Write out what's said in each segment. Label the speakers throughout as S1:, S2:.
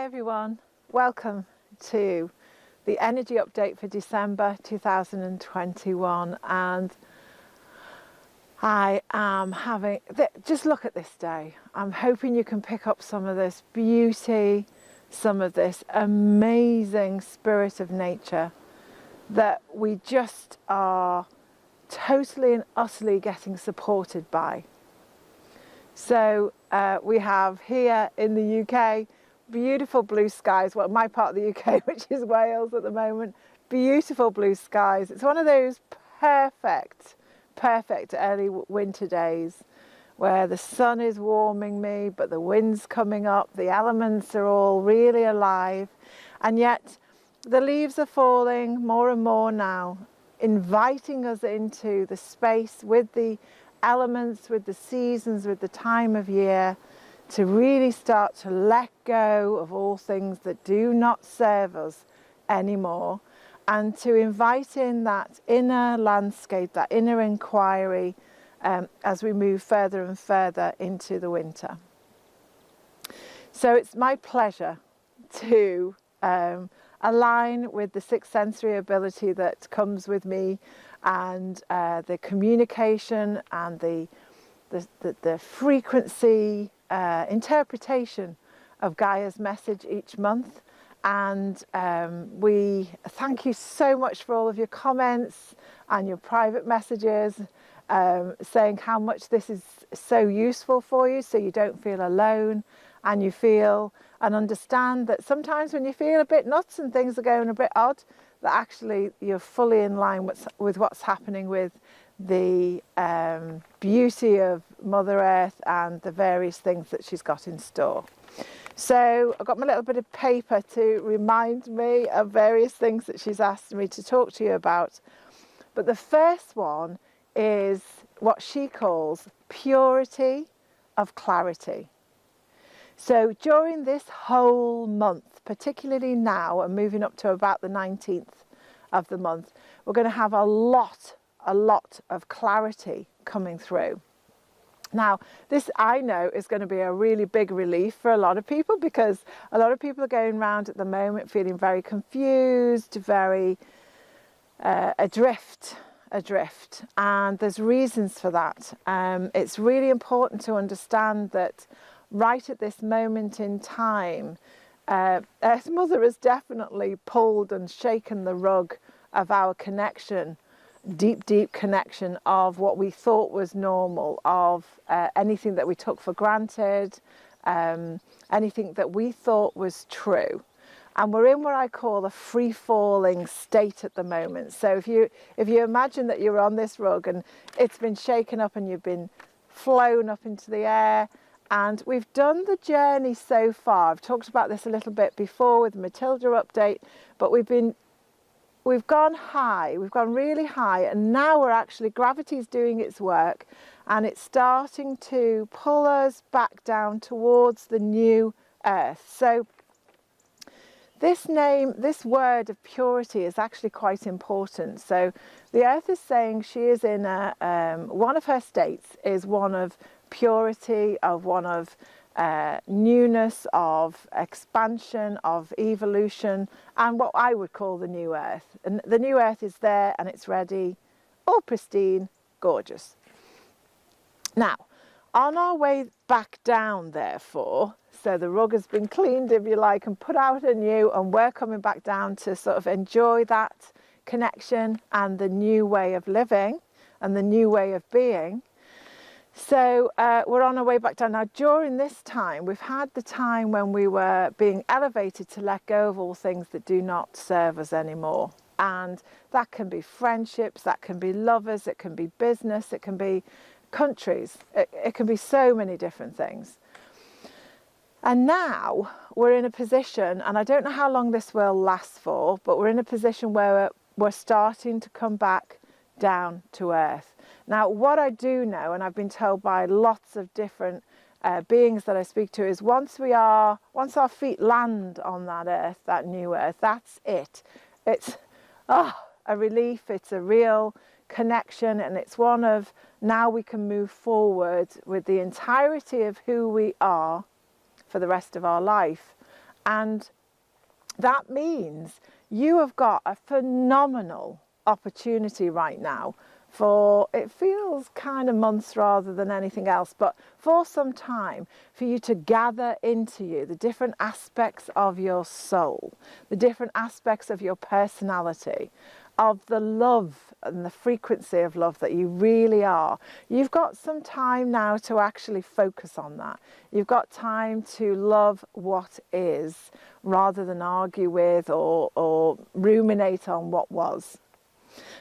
S1: Hi everyone, welcome to the energy update for December 2021, and I am just look at this day. I'm hoping you can pick up some of this beauty, some of this amazing spirit of nature that we just are totally and utterly getting supported by. So we have here in the UK beautiful blue skies, well, my part of the UK, which is Wales at the moment, beautiful blue skies. It's one of those perfect early winter days where the sun is warming me, but the wind's coming up, the elements are all really alive, and yet the leaves are falling more and more now, inviting us into the space with the elements, with the seasons, with the time of year, to really start to let go of all things that do not serve us anymore, and to invite in that inner landscape, that inner inquiry, as we move further and further into the winter. So it's my pleasure to align with the sixth sensory ability that comes with me, and the communication and the frequency interpretation of Gaia's message each month. And we thank you so much for all of your comments and your private messages saying how much this is so useful for you, so you don't feel alone, and you feel and understand that sometimes when you feel a bit nuts and things are going a bit odd, that actually you're fully in line with what's happening with the beauty of Mother Earth and the various things that she's got in store. So I've got my little bit of paper to remind me of various things that she's asked me to talk to you about. But the first one is what she calls purity of clarity. So during this whole month, particularly now and moving up to about the 19th of the month, we're going to have a lot of clarity coming through. Now, this I know is going to be a really big relief for a lot of people, because a lot of people are going around at the moment feeling very confused, very adrift, and there's reasons for that. It's really important to understand that right at this moment in time, Earth Mother has definitely pulled and shaken the rug of our connection, deep connection of what we thought was normal, of anything that we took for granted, anything that we thought was true. And we're in what I call a free-falling state at the moment. So if you imagine that you're on this rug and it's been shaken up and you've been flown up into the air, and we've done the journey so far. I've talked about this a little bit before with the Matilda update, but we've gone high, we've gone really high, and now we're actually, gravity's doing its work, and it's starting to pull us back down towards the new earth. So this word of purity is actually quite important. So the earth is saying she is in one of her states is one of purity, of one of newness, of expansion, of evolution, and what I would call the new earth. And the new earth is there and it's ready, all pristine, gorgeous. Now, on our way back down, therefore, so the rug has been cleaned, if you like, and put out anew, and we're coming back down to sort of enjoy that connection and the new way of living and the new way of being. So we're on our way back down. Now, during this time, we've had the time when we were being elevated to let go of all things that do not serve us anymore. And that can be friendships, that can be lovers, it can be business, it can be countries, it can be so many different things. And now we're in a position, and I don't know how long this will last for, but we're in a position where we're starting to come back down to earth. Now, what I do know, and I've been told by lots of different beings that I speak to, is once our feet land on that earth, that new earth, that's it. It's a relief, it's a real connection, and it's one of, now we can move forward with the entirety of who we are for the rest of our life, And that means you have got a phenomenal opportunity right now for, it feels kind of months rather than anything else, but for some time, for you to gather into you the different aspects of your soul, the different aspects of your personality, of the love and the frequency of love that you really are. You've got some time now to actually focus on that. You've got time to love what is rather than argue with or ruminate on what was.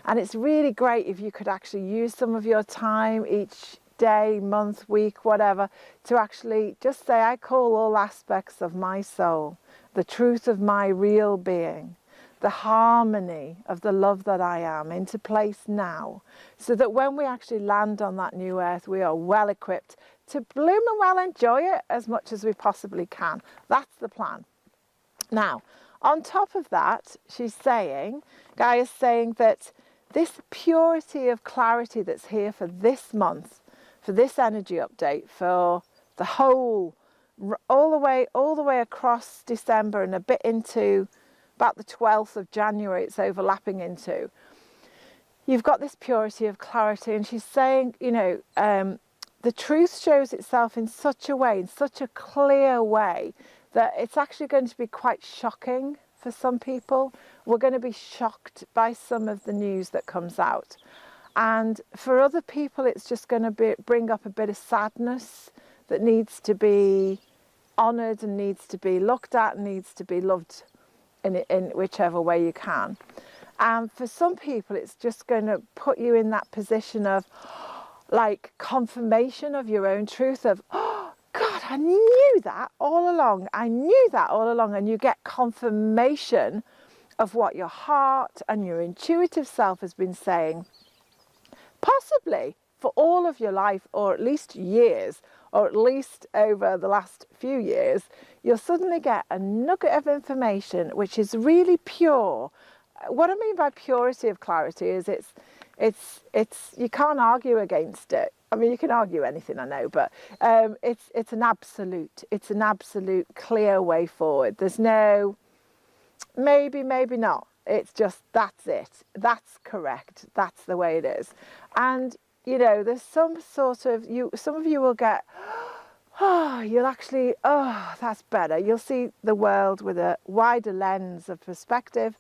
S1: And it's really great if you could actually use some of your time each day, month, week, whatever, to actually just say, I call all aspects of my soul, the truth of my real being, the harmony of the love that I am into place now, so that when we actually land on that new earth, we are well equipped to bloom and well enjoy it as much as we possibly can. That's the plan. Now, on top of that, Gaia's saying that this purity of clarity that's here for this month, for this energy update, for the whole, all the way across December and a bit into about the 12th of January it's overlapping into, you've got this purity of clarity. And she's saying, the truth shows itself in such a way, in such a clear way, that it's actually going to be quite shocking for some people. We're going to be shocked by some of the news that comes out. And for other people, it's just going to bring up a bit of sadness that needs to be honoured and needs to be looked at and needs to be loved in whichever way you can. And for some people, it's just going to put you in that position of like confirmation of your own truth of, oh, God, I knew that all along. I knew that all along. And you get confirmation of what your heart and your intuitive self has been saying, possibly for all of your life, or at least years, or at least over the last few years. You'll suddenly get a nugget of information which is really pure. What I mean by purity of clarity is it's you can't argue against it. I mean, you can argue anything, I know, but it's an absolute. It's an absolute clear way forward. There's no maybe not. It's just, that's it. That's correct. That's the way it is. And there's some sort of some of you will get, you'll actually, that's better. You'll see the world with a wider lens of perspective,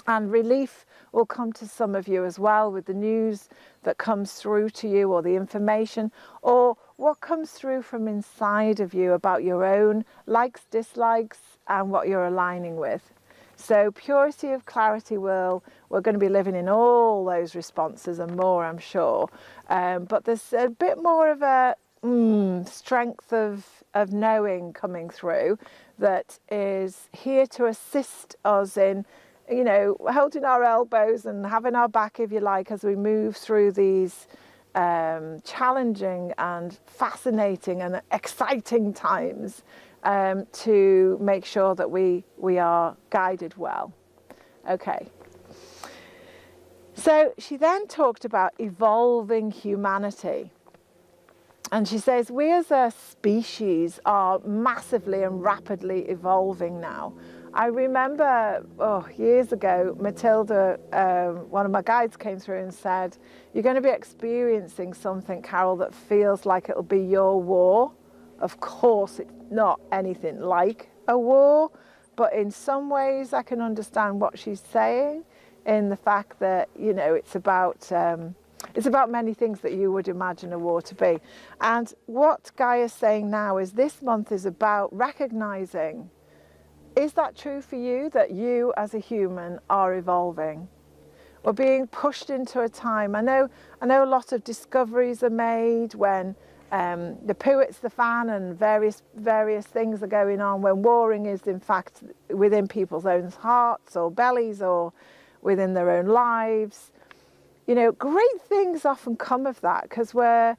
S1: and relief will come to some of you as well with the news that comes through to you, or the information, or what comes through from inside of you about your own likes, dislikes, and what you're aligning with. So purity of clarity we're going to be living in all those responses and more, I'm sure. But there's a bit more of a strength of knowing coming through that is here to assist us in, holding our elbows and having our back, if you like, as we move through these challenging and fascinating and exciting times. To make sure that we are guided well. Okay. So she then talked about evolving humanity. And she says, we as a species are massively and rapidly evolving now. I remember, years ago, Matilda, one of my guides, came through and said, you're going to be experiencing something, Carol, that feels like it'll be your war. Of course, it's not anything like a war, but in some ways I can understand what she's saying, in the fact that, it's about many things that you would imagine a war to be. And what Gaia's saying now is this month is about recognizing, is that true for you, that you as a human are evolving? We're being pushed into a time. I know a lot of discoveries are made when the poo hits the fan and various things are going on, when warring is in fact within people's own hearts or bellies or within their own lives. Great things often come of that, because we're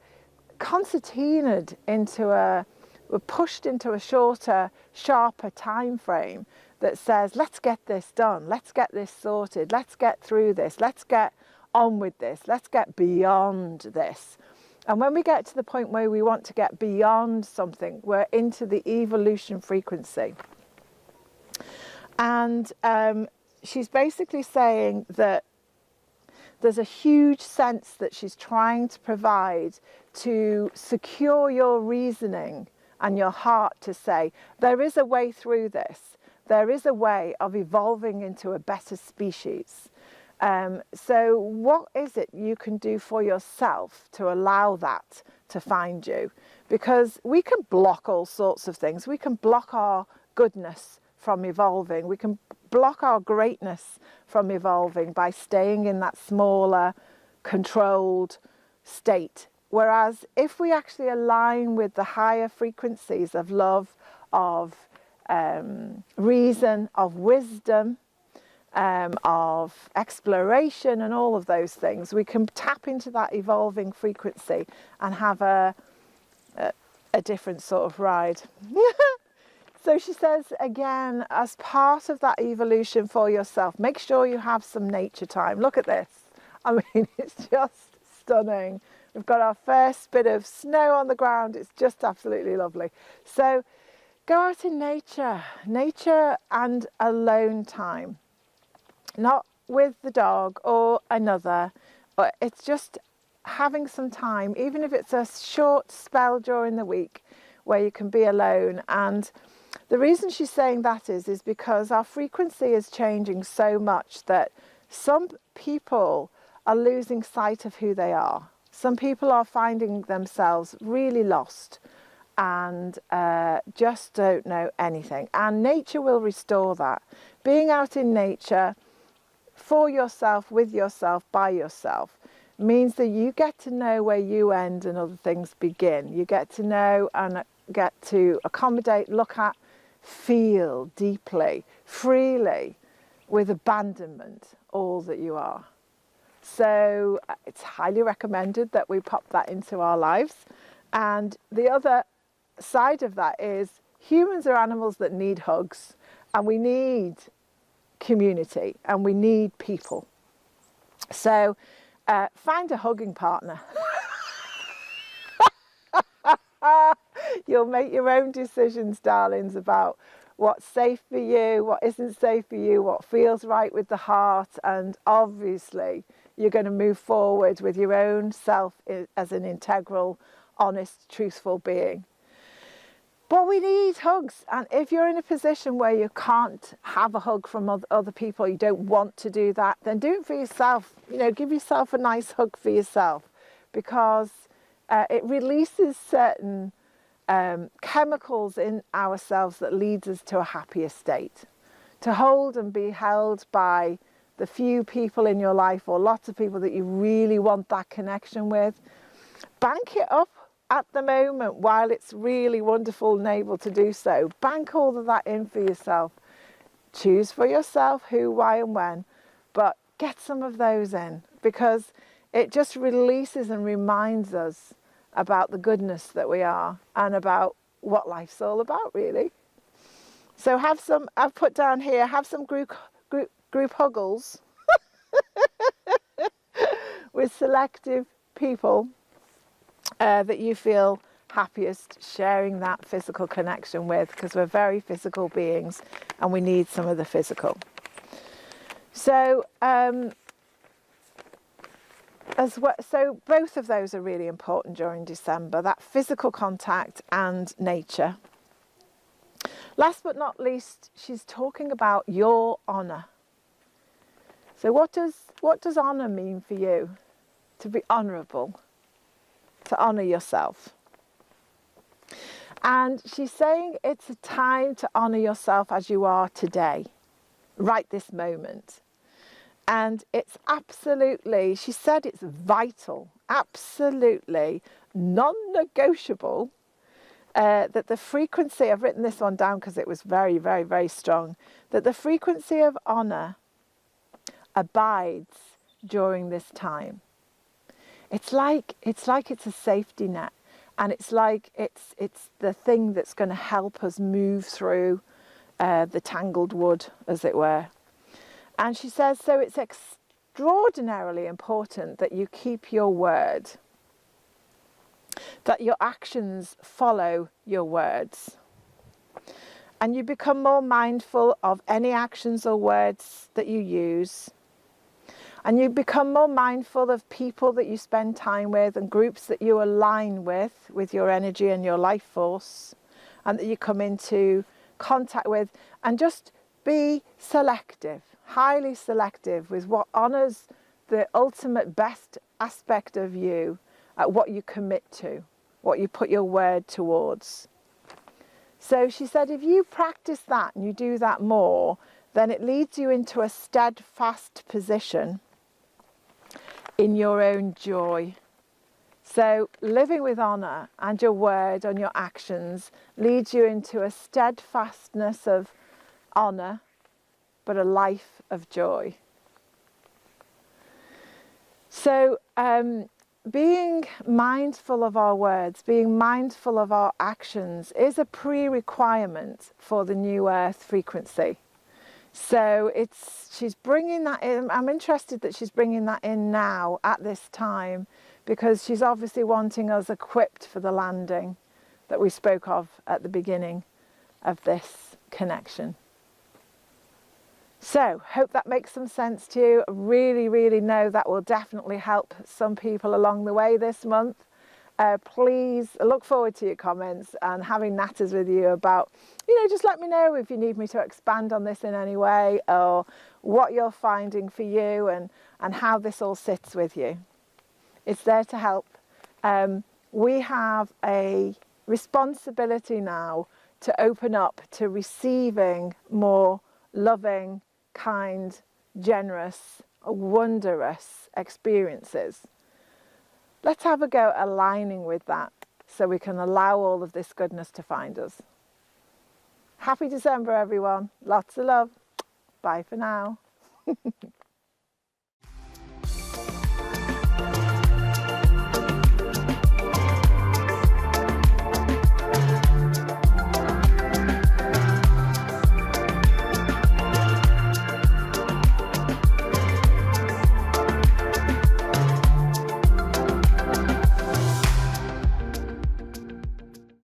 S1: concertinaed we're pushed into a shorter, sharper time frame that says, let's get this done, let's get this sorted, let's get through this, let's get on with this, let's get beyond this. And when we get to the point where we want to get beyond something, we're into the evolution frequency. And she's basically saying that there's a huge sense that she's trying to provide to secure your reasoning and your heart to say, there is a way through this. There is a way of evolving into a better species. So what is it you can do for yourself to allow that to find you? Because we can block all sorts of things. We can block our goodness from evolving. We can block our greatness from evolving by staying in that smaller, controlled state. Whereas if we actually align with the higher frequencies of love, of reason, of wisdom, of exploration and all of those things, we can tap into that evolving frequency and have a different sort of ride. So she says, again, as part of that evolution for yourself, make sure you have some nature time. Look at this. I mean, it's just stunning. We've got our first bit of snow on the ground. It's just absolutely lovely. So go out in nature and alone time. Not with the dog or another, but it's just having some time, even if it's a short spell during the week where you can be alone. And the reason she's saying that is because our frequency is changing so much that some people are losing sight of who they are. Some people are finding themselves really lost and just don't know anything. And nature will restore that. Being out in nature for yourself, with yourself, by yourself, means that you get to know where you end and other things begin. You get to know and get to accommodate, look at, feel deeply, freely, with abandonment, all that you are. So it's highly recommended that we pop that into our lives. And the other side of that is humans are animals that need hugs, and we need community and we need people. So find a hugging partner. You'll make your own decisions, darlings, about what's safe for you, what isn't safe for you, what feels right with the heart. And obviously you're going to move forward with your own self as an integral, honest, truthful being. But we need hugs. And if you're in a position where you can't have a hug from other people, you don't want to do that, then do it for yourself. You know, give yourself a nice hug for yourself, because it releases certain chemicals in ourselves that leads us to a happier state. To hold and be held by the few people in your life, or lots of people that you really want that connection with, bank it up at the moment while it's really wonderful and able to do so. Bank all of that in for yourself. Choose for yourself who, why and when, but get some of those in, because it just releases and reminds us about the goodness that we are and about what life's all about, really. So have some, I've put down here, have some group huggles with selective people that you feel happiest sharing that physical connection with, because we're very physical beings and we need some of the physical. So so both of those are really important during December, that physical contact and nature. Last but not least, she's talking about your honour. So what does honour mean for you? To be honourable, to honour yourself. And she's saying it's a time to honour yourself as you are today, right this moment. And it's absolutely, she said it's vital, absolutely non-negotiable that the frequency, I've written this one down because it was very, very, very strong, that the frequency of honour abides during this time. It's like it's a safety net, and it's like it's the thing that's going to help us move through the tangled wood, as it were. And she says, so it's extraordinarily important that you keep your word, that your actions follow your words. And you become more mindful of any actions or words that you use. And you become more mindful of people that you spend time with and groups that you align with your energy and your life force, and that you come into contact with. And just be selective, highly selective with what honours the ultimate best aspect of you, at what you commit to, what you put your word towards. So she said, if you practice that and you do that more, then it leads you into a steadfast position in your own joy. So living with honour and your word and your actions leads you into a steadfastness of honour, but a life of joy. So being mindful of our words, being mindful of our actions is a pre-requirement for the new earth frequency. So she's bringing that in. I'm interested that she's bringing that in now at this time, because she's obviously wanting us equipped for the landing that we spoke of at the beginning of this connection. So, hope that makes some sense to you. I really, really know that will definitely help some people along the way this month. Please look forward to your comments and having natters with you about, just let me know if you need me to expand on this in any way, or what you're finding for you and how this all sits with you. It's there to help. We have a responsibility now to open up to receiving more loving, kind, generous, wondrous experiences. Let's have a go aligning with that so we can allow all of this goodness to find us. Happy December, everyone. Lots of love. Bye for now.